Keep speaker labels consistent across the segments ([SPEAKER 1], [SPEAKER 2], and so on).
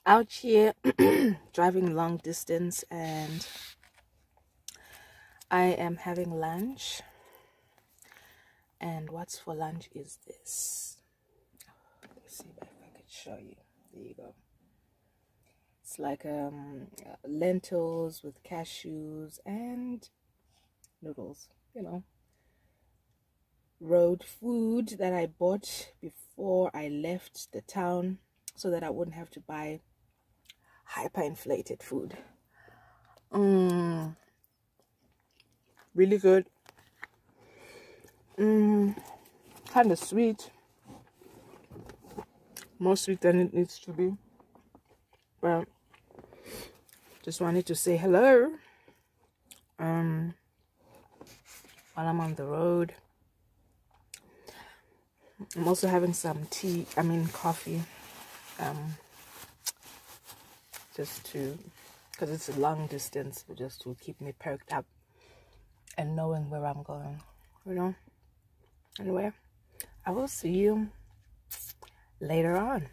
[SPEAKER 1] out here driving long distance, and I am having lunch. And what's for lunch is this. Let me see if I could show you. There you go. It's like lentils with cashews and noodles, you know, road food that I bought before I left the town so that I wouldn't have to buy hyperinflated food. Really good. Kind of sweet. More sweet than it needs to be. But just wanted to say hello. While I'm on the road. I'm also having some coffee. Just to, because it's a long distance, but just to keep me perked up and knowing where I'm going, you know. Anyway, I will see you later on.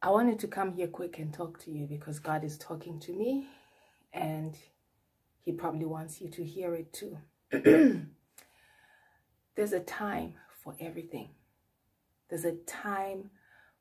[SPEAKER 1] I wanted to come here quick and talk to you because God is talking to me, and He probably wants you to hear it too. There's a time for everything. There's a time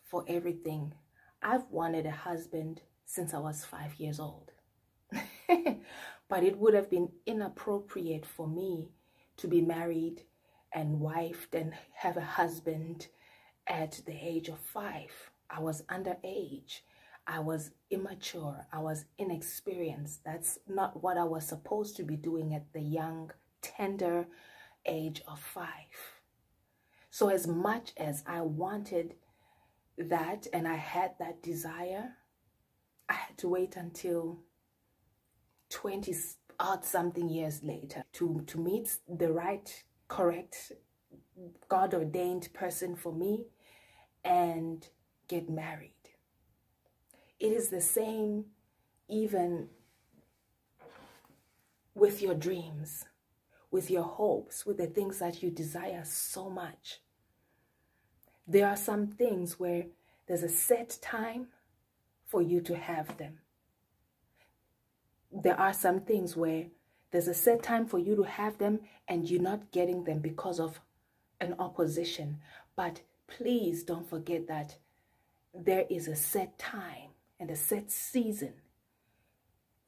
[SPEAKER 1] for everything. I've wanted a husband since I was 5 years old. But it would have been inappropriate for me to be married and wifed and have a husband at the age of 5. I was underage. I was immature. I was inexperienced. That's not what I was supposed to be doing at the young, tender age of 5. So as much as I wanted that and I had that desire, I had to wait until 20 odd something years later to meet the right, correct, God-ordained person for me and get married. It is the same even with your dreams, with your hopes, with the things that you desire so much. There are some things where there's a set time for you to have them. There are some things where there's a set time for you to have them and you're not getting them because of an opposition. But please don't forget that there is a set time and a set season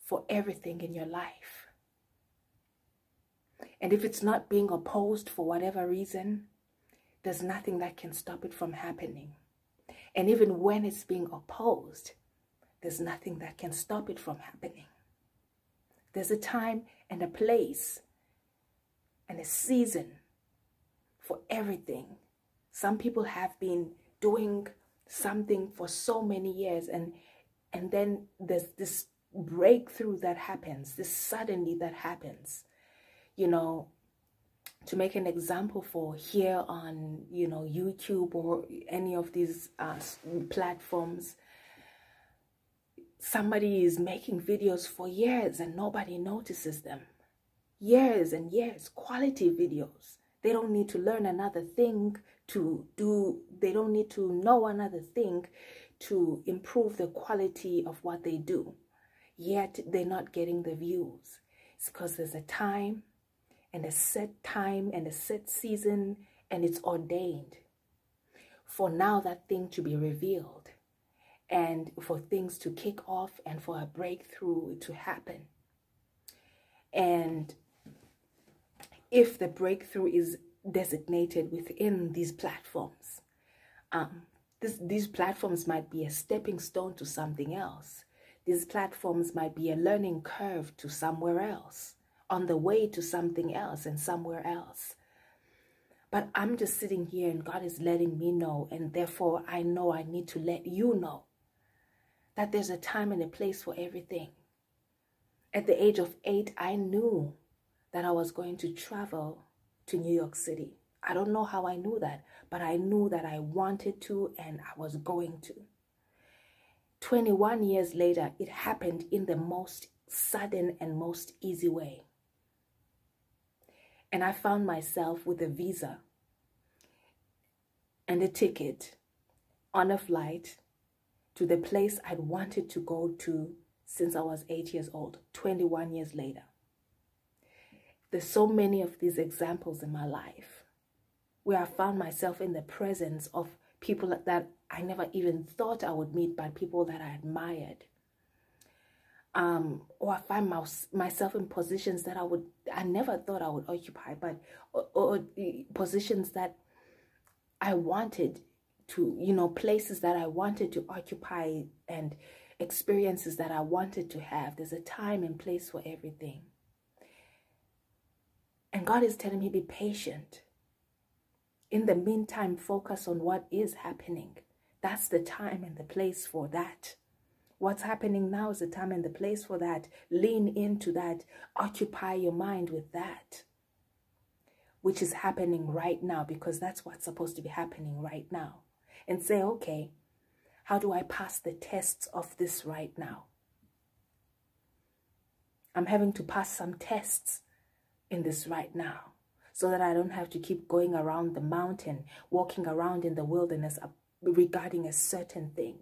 [SPEAKER 1] for everything in your life. And if it's not being opposed for whatever reason, there's nothing that can stop it from happening. And even when it's being opposed, there's nothing that can stop it from happening. There's a time and a place and a season for everything. Some people have been doing something for so many years, and then there's this breakthrough that happens, this suddenly that happens. You know, to make an example for here on, you know, YouTube or any of these platforms, somebody is making videos for years and nobody notices them. Years and years, quality videos. They don't need to learn another thing to do. They don't need to know another thing to improve the quality of what they do. Yet they're not getting the views. It's because there's a time and a set time and a set season, and it's ordained for now that thing to be revealed and for things to kick off and for a breakthrough to happen. And if the breakthrough is designated within these platforms, these platforms might be a stepping stone to something else. These platforms might be a learning curve to somewhere else, on the way to something else and somewhere else. But I'm just sitting here and God is letting me know, and therefore I know I need to let you know that there's a time and a place for everything. At the age of 8, I knew that I was going to travel to New York City. I don't know how I knew that, but I knew that I wanted to and I was going to. 21 years later, it happened in the most sudden and most easy way. And I found myself with a visa and a ticket on a flight to the place I'd wanted to go to since I was 8 years old, 21 years later. There's so many of these examples in my life where I found myself in the presence of people that I never even thought I would meet, but people that I admired. Or I find myself in positions that I never thought I would occupy, but or positions that I wanted to, places that I wanted to occupy and experiences that I wanted to have. There's a time and place for everything. And God is telling me, be patient. In the meantime, focus on what is happening. That's the time and the place for that. What's happening now is the time and the place for that. Lean into that. Occupy your mind with that, which is happening right now, because that's what's supposed to be happening right now. And say, okay, how do I pass the tests of this right now? I'm having to pass some tests in this right now, so that I don't have to keep going around the mountain, walking around in the wilderness regarding a certain thing.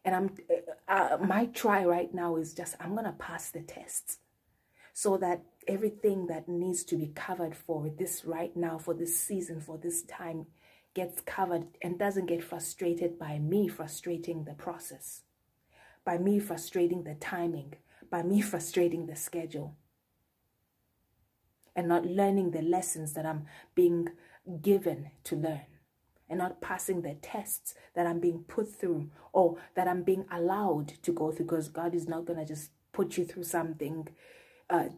[SPEAKER 1] And my try right now is just, I'm going to pass the tests so that everything that needs to be covered for this right now, for this season, for this time, gets covered and doesn't get frustrated by me frustrating the process, by me frustrating the timing, by me frustrating the schedule, and not learning the lessons that I'm being given to learn, and not passing the tests that I'm being put through or that I'm being allowed to go through, because God is not going to just put you through something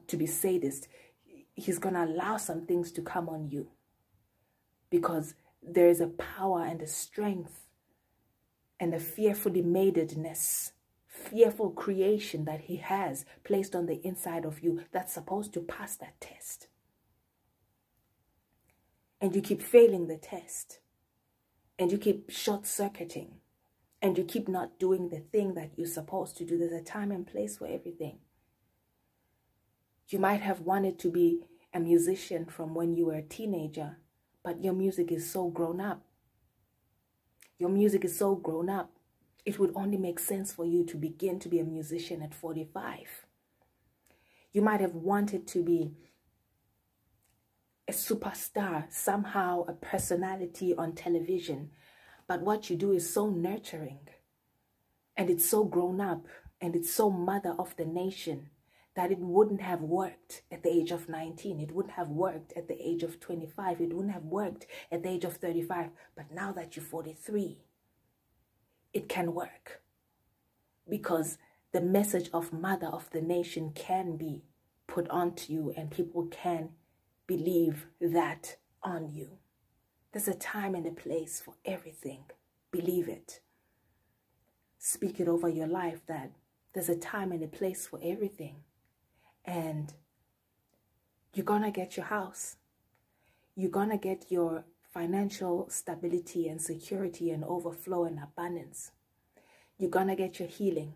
[SPEAKER 1] to be sadist. He's going to allow some things to come on you, because there is a power and a strength and a fearfully madedness, fearful creation that he has placed on the inside of you that's supposed to pass that test. And you keep failing the test, and you keep short-circuiting, and you keep not doing the thing that you're supposed to do. There's a time and place for everything. You might have wanted to be a musician from when you were a teenager, but your music is so grown up. Your music is so grown up. It would only make sense for you to begin to be a musician at 45. You might have wanted to be a superstar, somehow a personality on television, but what you do is so nurturing, and it's so grown up, and it's so mother of the nation, that it wouldn't have worked at the age of 19. It wouldn't have worked at the age of 25. It wouldn't have worked at the age of 35. But now that you're 43, it can work, because the message of mother of the nation can be put onto you, and people can believe that on you. There's a time and a place for everything. Believe it. Speak it over your life, that there's a time and a place for everything. And you're going to get your house. You're going to get your financial stability and security and overflow and abundance. You're going to get your healing.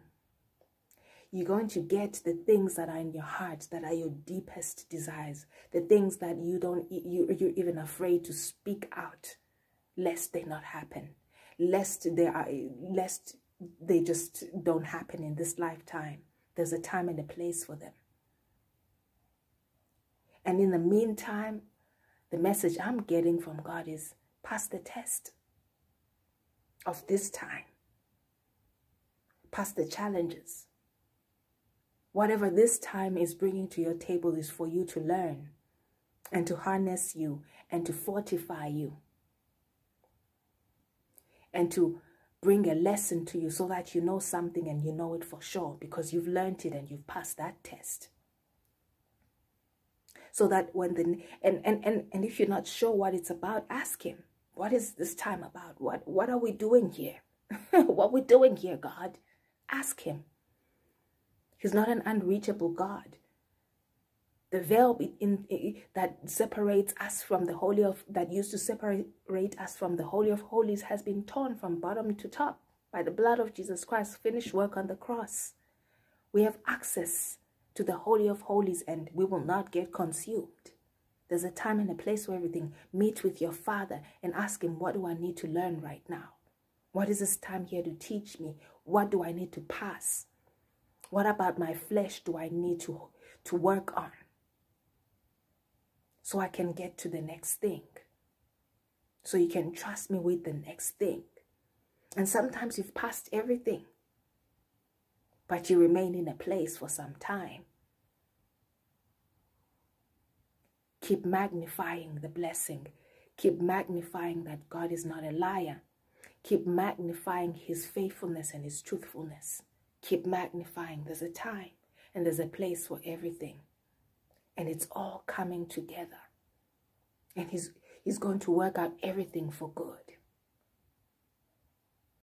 [SPEAKER 1] You're going to get the things that are in your heart, that are your deepest desires, the things that you're even afraid to speak out, lest they not happen, lest they just don't happen in this lifetime. There's a time and a place for them. And in the meantime, the message I'm getting from God is, pass the test of this time. Pass the challenges. Whatever this time is bringing to your table is for you to learn and to harness you and to fortify you and to bring a lesson to you, so that you know something and you know it for sure, because you've learned it and you've passed that test. So that when and if you're not sure what it's about, ask him, what is this time about? What are we doing here? What are we doing here, God? Ask him. He's not an unreachable God. The veil that separates us from the Holy of, that used to separate us from the Holy of Holies, has been torn from bottom to top by the blood of Jesus Christ, finished work on the cross. We have access to the Holy of Holies, and we will not get consumed. There's a time and a place for everything. Meet with your Father and ask him, what do I need to learn right now? What is this time here to teach me? What do I need to pass? What about my flesh do I need to work on so I can get to the next thing? So you can trust me with the next thing. And sometimes you've passed everything, but you remain in a place for some time. Keep magnifying the blessing. Keep magnifying that God is not a liar. Keep magnifying his faithfulness and his truthfulness. Keep magnifying. There's a time and there's a place for everything. And it's all coming together. And he's going to work out everything for good.